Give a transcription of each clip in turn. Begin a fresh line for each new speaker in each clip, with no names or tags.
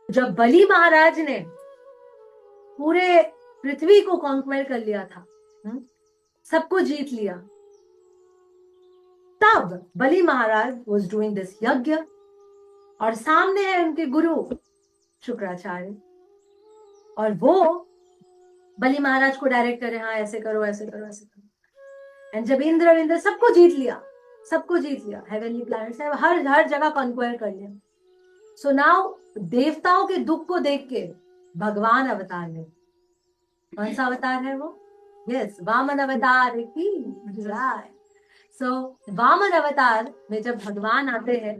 जब बलि महाराज ने पूरे पृथ्वी को कॉन्क्वेर कर लिया था, सबको जीत लिया, तब बलि महाराज वॉज डूइंग दिस यज्ञ, और सामने है उनके गुरु शुक्राचार्य, और वो बलि महाराज को डायरेक्ट करे, हाँ ऐसे करो ऐसे करो ऐसे करो। एंड जब इंद्र सबको जीत लिया, सबको जीत लिया, हेवनली प्लैनेट्स है, हर हर जगह कॉन्क्वायर कर लिया। सो नाउ देवताओं के दुख को देख के भगवान अवतार है। कौन सा अवतार है वो? यस, वामन अवतार की जय। सो वामन अवतार में जब भगवान आते हैं,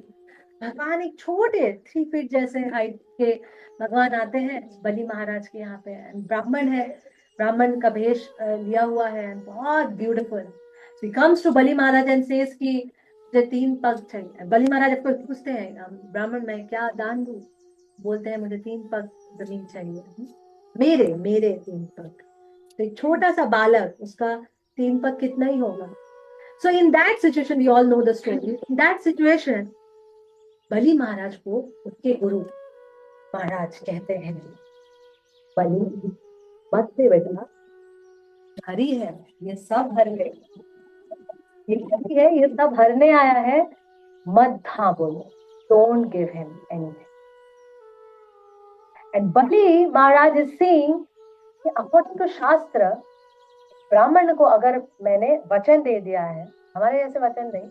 भगवान एक छोटे 3 फीट जैसे हाइट के भगवान आते हैं बलि महाराज के यहाँ पे। ब्राह्मण है, ब्राह्मण का भेष लिया हुआ है, बहुत beautiful. So he comes to Bali Maharaj and says कि मुझे 3 पग चाहिए। बलि महाराज आपको पूछते हैं, ब्राह्मण मैं क्या दान दूं? बोलते हैं मुझे 3 पग जमीन चाहिए, मेरे मेरे 3 पग। तो एक छोटा सा बालक, उसका 3 पग कितना ही होगा? So in that situation, we all know the story, in that situation Bali Maharaj को उसके गुरु महाराज कहते हैं, बलि मत से बेटा, हरी है, ये सब हरने, ये हरी है, ये सब हरने आया है, मत हाँ बोलो, don't give him anything. And Bali Maharaj is saying कि अकॉर्डिंग टू शास्त्र, ब्राह्मण को अगर मैंने वचन दे दिया है, हमारे जैसे वचन नहीं,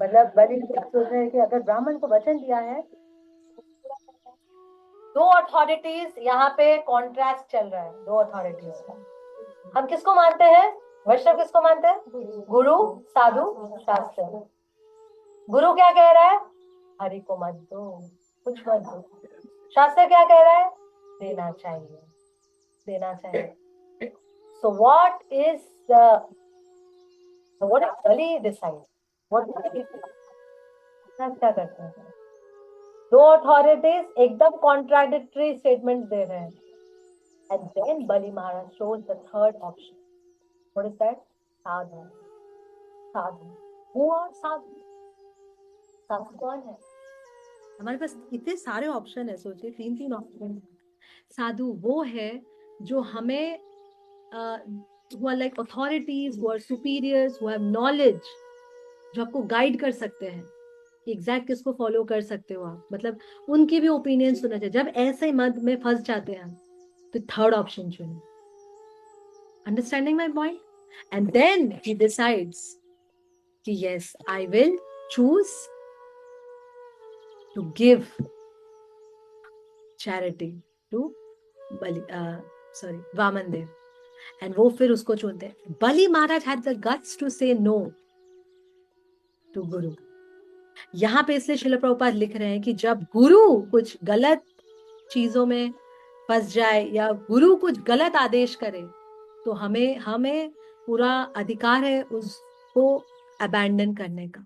मतलब बलि सोच रहे हैं कि अगर ब्राह्मण को वचन दिया है, दो अथॉरिटीज यहाँ पे कॉन्ट्रास्ट चल रहा है, दो अथॉरिटीज का। हम किसको मानते हैं? वैष्णव किसको मानते हैं? गुरु, साधु, शास्त्र। गुरु क्या कह रहा है? हरि को मत दो, कुछ मत दो। शास्त्र क्या कह रहा है? देना चाहिए, देना चाहिए। So what is Bali decide? क्या करते हैं? दो अथॉरिटीज एकदम कॉन्ट्राडिक्टरी स्टेटमेंट दे रहे हैं। And then Bali Maharaj shows the third option. What is that? Sadhu. Sadhu. Who are sadhu? साधु कौन है? हमारे पास इतने सारे ऑप्शन है, सोचिए 3 ऑप्शन। साधु वो है जो हमें who are like authorities, who are superiors, who have knowledge, जो आपको गाइड कर सकते हैं कि एग्जैक्ट किसको फॉलो कर सकते हो आप, मतलब उनकी भी ओपिनियन सुनना चाहिए। जब ऐसे मत में फंस जाते हैं तो थर्ड ऑप्शन चुने। Understanding my point? And then he decides कि yes, I will choose to give charity to Bali, sorry, Vaman Dev. And वो फिर उसको चुनते हैं। Bali Maharaj had the guts to say no to guru. यहाँ पे इसलिए श्रील प्रभुपाद लिख रहे हैं कि जब गुरु कुछ गलत चीजों में फंस जाए या गुरु कुछ गलत आदेश करे, तो हमें पूरा अधिकार है उसको अबैंडन करने का।